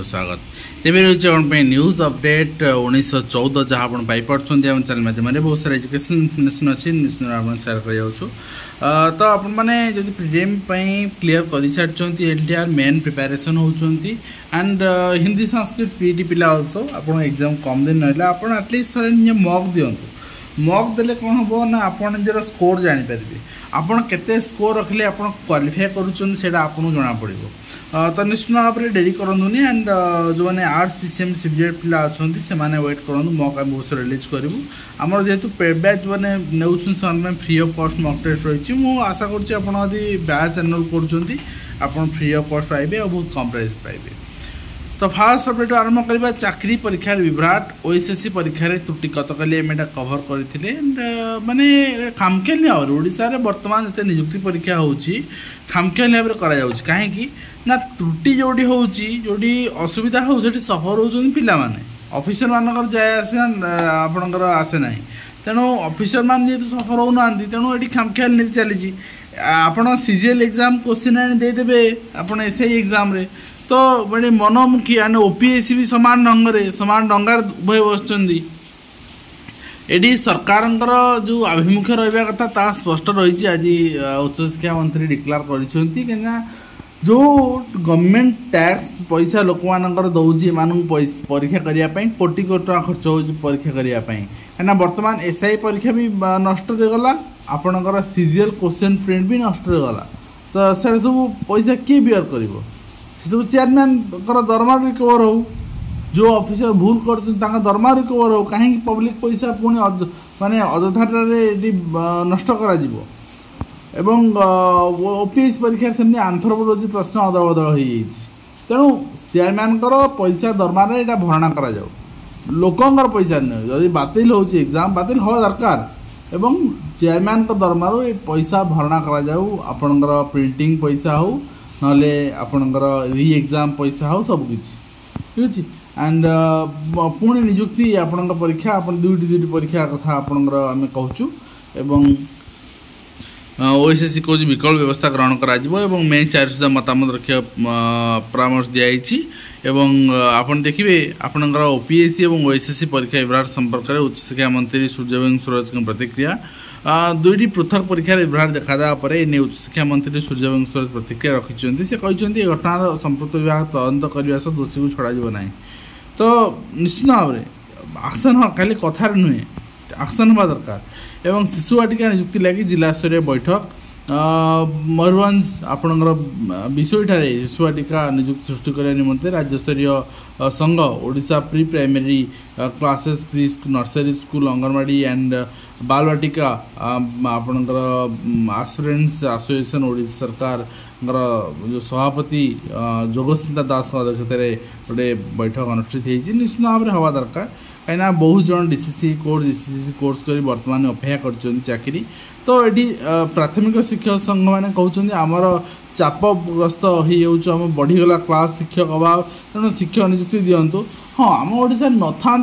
स्वागत तेरे रोचे न्यूज अपडेट 1914 जहाँ आप पाइपे आम चैनल माध्यम बहुत सारा एजुकेशन इनफर्मेशन अच्छी सेयार कर तो आपने प्रीलिम क्लीयर कर सारी एलटीआर मेन प्रिपेरेसन होती एंड हिंदी संस्कृत पीटी पिला अल्सो आप एग्जाम कम दिन ना आप एटलिस्ट थे निजे मक दिंतु मक देले कौन हम ना आप निजर स्कोर जानीपारे आपड़ के स्कोर रखिले आप क्वालिफाए करूँ जना पड़ तो निश्चित भाव में डेरी करूँ एंड जो मैंने आर्ट्स पीसीएम सब्जेक्ट पिला अच्छा से वेट करूँ मक आम बहुत रिलीज करूँ आमर जेहेतु पेड बैच मैंने नौ free of cost mock test रही मुझे आशा करी बैच एनरोल कर फ्री ऑफ कॉस्ट पाइबे और बहुत कम प्राइस पाइबे। तो फास्ट अपडेट आरंभ करवा चाकरी परीक्षा विभ्राट ओएसएससी परीक्षा त्रुटि गतकाली एम कभर करते माने खामखियाली भाव में ओडिशा रे वर्तमान जो नियुक्ति परीक्षा होची खामखियाली भाव में कहीं ना त्रुटि जोड़ी होती असुविधा हो सफर होती पिला माने ऑफिसर मानकर जाए आसे आपणकर आसे ना तेणु ऑफिसर मान जेहतु सफर होना तेणु ये खामखियाली नीति चली आपड़ सीजीएल एग्जाम क्वेश्चन आनी देदेवे आप एसआई एग्जाम रे तो बड़े मनोमुखी आने ओपीएससी भी सामान डंगार उभय बसुँच ये सरकार जो आभिमुख्य रहा कथा ता स्पष्ट रही आज उच्च शिक्षा मंत्री डिक्लेयर कर जो गवर्नमेंट टैक्स पैसा लोक मानकर दौर परीक्षा करने कोटी कोटी टका खर्च हो परीक्षा करने कहीं बर्तमान एसआई परीक्षा भी नष्ट गला आपणकर सीजीएल क्वेश्चन प्रिंट भी नष्ट गला तो से सब पैसा किए बियर कर सब चेयरमैन दरमा रिकवर हो जो ऑफिसर भूल कर दरमा रिकवर हो कहीं पब्लिक पैसा पुणी माने अଯଥାରେ नष्ट करा एवं ओपीएस परीक्षा से आंथ्रोपोलॉजी प्रश्न अदल बदल हो तेणु चेयरमैन पैसा दरमा यहाँ भरणा करा जाऊ लोकंर पैसा नुह जदि बातिल हो एग्जाम बातिल हवा दरकार एवं चेयरमैन दरमार पैसा भरणा करा जाऊ आपणकर प्रिंटिंग पैसा हो ना आपणकर री एग्जाम पैसा हो सबकि ठीक अच्छे एंड पुणी निजुक्ति आपण परीक्षा आप दुईटी परीक्षा कथा आपणकर आम कहूँ ओएसएससी को विकल्प व्यवस्था ग्रहण करा मे 4 सुधा मतामत रखा परामर्श दिखाई आपन देखिए आपणकर ओपीएससी और ओएसएससी परीक्षा विभ्राट संपर्क में उच्च शिक्षा मंत्री सूर्यवंशी सूरज की प्रतिक्रिया दुईटी पृथक परीक्षा विभ्राट देखा उच्च शिक्षा मंत्री सूर्यवंशी सूरज प्रतिक्रिया रखिंट से कहते घटनार संपृक्त विभाग तदंत करने सह दोषी को छड़ा ना तो निश्चित भाव में एक्शन हाँ खाली कथार नुहे एक्शन हवा दरकार एवं शिशु वाटिका नियुक्ति लगी जिला स्तरीय बैठक मयूरभंज आपणकर विषयठार शिशु वाटिका नियुक्ति सृष्टि करने निमंते राज्य स्तरीय संघ Odisha pre primary classes pre nursery school anganwadi and बाल वाटिका आपणकर एस्पिरेंट्स एसोसिएशन ओडिशा सरकार जो सभापति जोगस्मिता दास अध्यक्षत गोटे बैठक अनुष्ठित होती निश्चित भाव में हवा दरकार कहीं बहुत जन डीसीसी कोर्स कर बर्तमान अपेक्षा कर चाकरी तो ये प्राथमिक शिक्षक संघ मैंने कहते आमर चापग्रस्त हो बढ़ीगला क्लास शिक्षक अभाव तेणु शिक्षक नियुक्ति दिंतु हाँ आम ओडिशा न था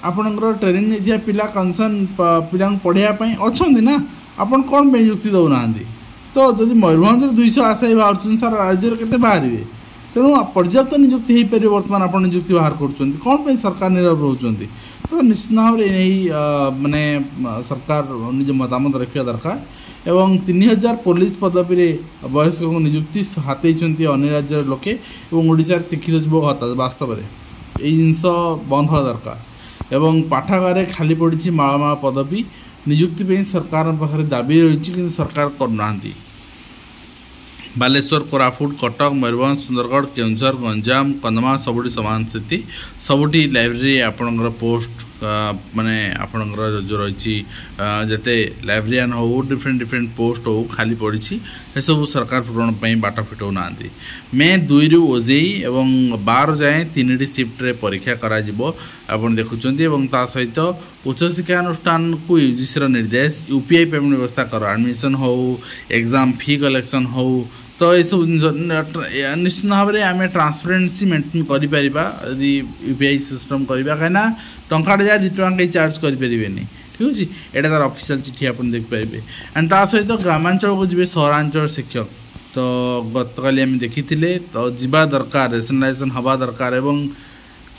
आपंकर ट्रेनिंग नहीं पिला कंसर्न पिला पढ़ाई अच्छा ना आपन कौन नियुक्ति दौना तो जब मयूरभंज 200 आशायी बाहर सारा राज्य के बाहर तेणु पर्याप्त नियुक्ति हो पारे बर्तमान आप नियुक्ति बाहर कर कौन सरकार नीरव रोच तो निश्चित भाव में माने सरकार निज मतामत रखा दरकार एवं 3000 पुलिस पदवी में वयस्क नियुक्ति हाथी अन्य राज्य लोके ओडिशा शिक्षित युवक वास्तव में यही जिनस बंद हवा दरकार एवं पाठागार खाली पड़ी मालमाल पदवी नियुक्ति सरकार पाखे दाबी रही कि सरकार करना बालेश्वर कोरापुट कटक मयूरभंज सुंदरगढ़ केन्दुझर गंजाम कंधमाल सबुठी समान स्थिति सबुठी लाइब्रेरी आपणकर पोस्ट माने आपणकर जो रही जते लाइब्रेरियन हो डिफरेंट डिफरेंट पोस्ट हो खाली पड़ी से सब सरकार पूरण पर बाट फिटौ ना मे 2 रु ओजेई एवं 12 जाए 3टी शिफ्ट परीक्षा करा आपन देखुचंती एवं ता सहित उच्च शिक्षा अनुष्ठान को यूजीसी निर्देश यूपीआई पेमेंट व्यवस्था कर एडमिशन हो एग्जाम फी कलेक्शन हो तो ये सब निश्चित भाव में आम ट्रांसपेरेन्सी मेंटेन करें यदि यूपीआई सिस्टम करवा कहीं टंका जा 2 टଙ୍କା कहीं चार्ज करें ठीक अच्छे यहाँ तार ऑफिशियल चिठी आप देखिपारे एंड ता सहित ग्रामांचल को जी सहरांचल शिक्षक तो गतकाली आम देखी तो जीवा दरकार रेशनलाइजेशन हवा दरकार एवं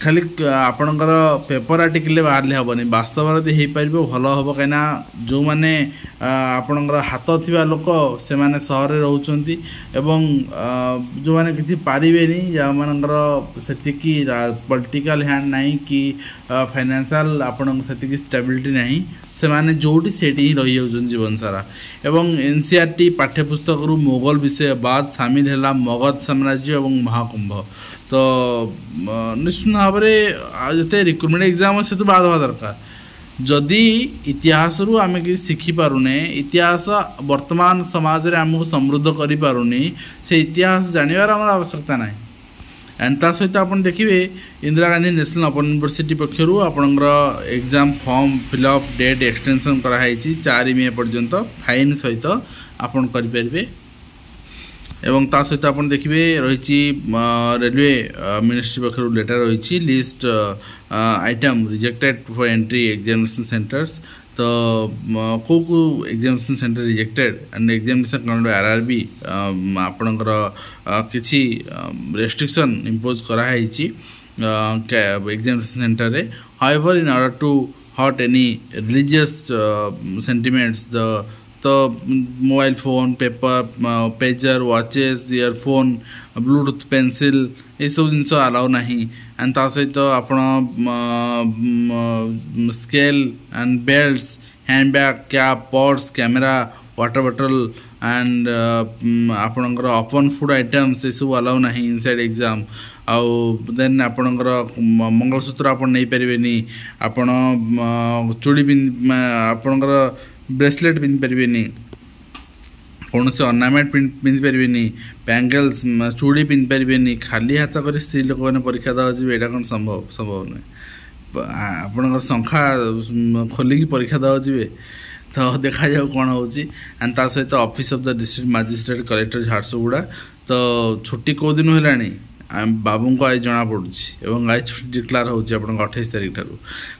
खाली आपणकर पेपर आर्टिकल बाहर हेनी वास्तव यदि हो पार भल हम कहीं जो मैंने आपणकर हाथ थी लोक से मैंने सहर रोचे एवं जो मैंने किसी पारे जो मानकर से पॉलिटिकल हैंड नहीं कि फाइनेंशियल आपण से स्टेबिलिटी नहीं से माने जोटी सेठी ही रही जाऊँ जीवन सारा एवं एनसीईआरटी पाठ्यपुस्तक मोगल विषय बाद सामिल है मगध साम्राज्य और महाकुंभ तो निश्चित भाव में जो रिक्रुटमेंट एग्जाम से तो बाद हवा दरकार जदि इतिहास रु आम कि शिखिपारे इतिहास वर्तमान समाज रे आमको समृद्ध करें से इतिहास जानवर आम आवश्यकता ना एंड ता सहित आप देखिए Indira Gandhi national open university पक्षर आपणकर exam form fill up date extension कराई 4 मे पर्यंत फाइन सहित आपन करें एवं ता सहित आप देखिए रही रेलवे मिनिस्ट्री पक्षर लेटर रही list item rejected for entry examination centres तो को examination centre rejected and examination conduct RRB आपणकर किसी रेस्ट्रिक्शन इम्पोज कराई एग्जामिनेशन सेंटर रे हाउएवर इन ऑर्डर टू हट एनी रिलीजियस सेंटिमेंट्स द तो mobile phone paper pager watches earphone Bluetooth pencil ये सब जिन अलाउ ना एंड ता सहित आप scale and belts handbag cap purse camera water bottle and आपणकर ओपन फूड आइटम्स ये सब अलाउ ना इनसाइड एग्जाम आउ देन आपणकर मंगलसूत्र आप नहीं पारे आपण चूड़ी आपणकर ब्रेसलेट पिंधि पारे कौन से अर्नामेंट पिंधि पारे बैंगल्स चूड़ी पिंधि पारे खाली हाथ कर स्त्री लोक मैंने परीक्षा देवा जी यहाँ कौन संभव संभव नुहे आपणकर संख्या खोलिकी परीक्षा देवा जी तो देखा जाऊ कौन हो एंड ता सहित office of the district magistrate collector Jharsuguda तो छुट्टी कौ दिन है बाबू को आज जना पड़ू एवं आज छुट्टी डिक्लेयर हो 28 तारीख ठार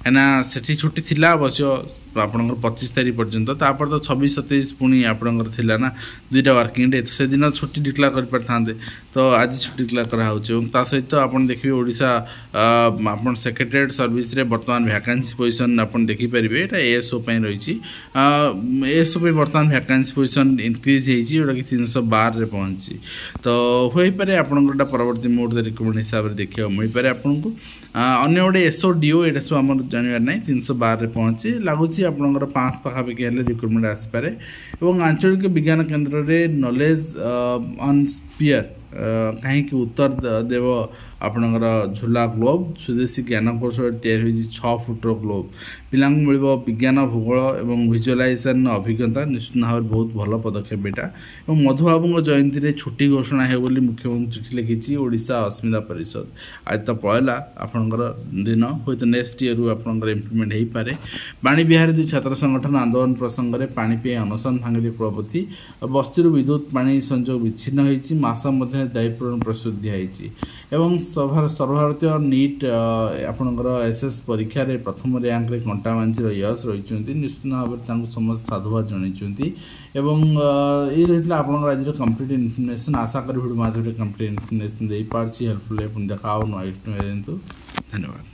कहीं छुट्टी थी अवश्य आपंकर 25 तारीख पर्यंत तापर तो 26-27 पुणी आपंकर थिला ना 2टा वर्किंग डे से दिन छुट्टी डिक्लेयर कर पारे तो आज छुट्टी डिक्लेयर करा सहित आप देखिए ओडिशा आप सेक्रेटेरिएट सर्विस रे वर्तमान वैकेंसी पोजिशन आप देखिपारे यहाँ एएसओ रही एएसओ वर्तमान वैकेंसी पोजिशन इनक्रीज होटा कि 312 रे पहुँची तो हो पारे आपंकर परवर्ती मोड रिक्रुटमेंट हिसाब से देखा मिल पारे आपको अन्य गोटे एसओ डीओ ये सब आम जानवर ना 312 रे पहुँची लगुच आपंकर 5 पाखापाखि रिक्रुटमेंट आसपे और आंचलिक विज्ञान केन्द्र में नॉलेज ऑन स्पीयर कहीं उत्तर देव आपणकर झूला ग्लोब स्वदेशी ज्ञान कौशल तैयारी 6 फुटर ग्लोब पिला मिल विज्ञान भूगोल और विजुअलाइजेशन अभिज्ञता निश्चित भाव में बहुत भल पदक्षेप यहाँ मधुबाबू जयंती में छुट्टी घोषणा है मुख्यमंत्री चिठी लिखी ओडिशा अस्मिता परिषद आज तो पहला आपणकर दिन हूँ तो नेक्स्ट ईयर आपंकर इम्प्लीमेंट हो पारे बाणी बिहार 2 छात्र संगठन आंदोलन प्रसंग में पानी पे अनशन भांगिले कुलपति बस्ती विद्युत पानी संजोग विच्छिन्न होती मास दायित्व प्रस्तुत दिखाई एवं सर्वभारतीय नीट आपणकर एसएस परीक्षा रे प्रथम रैंक रे कंटाबांची यश रही निश्चित भाव में समस्त साधुवाद जनइंट एवं ये रही आपंकर आज कंप्लीट इनफर्मेशन आशा करी भिडियो माध्यम कंप्लीट इनफर्मेशन दे पार्ची हेल्पफुल देखा धन्यवाद।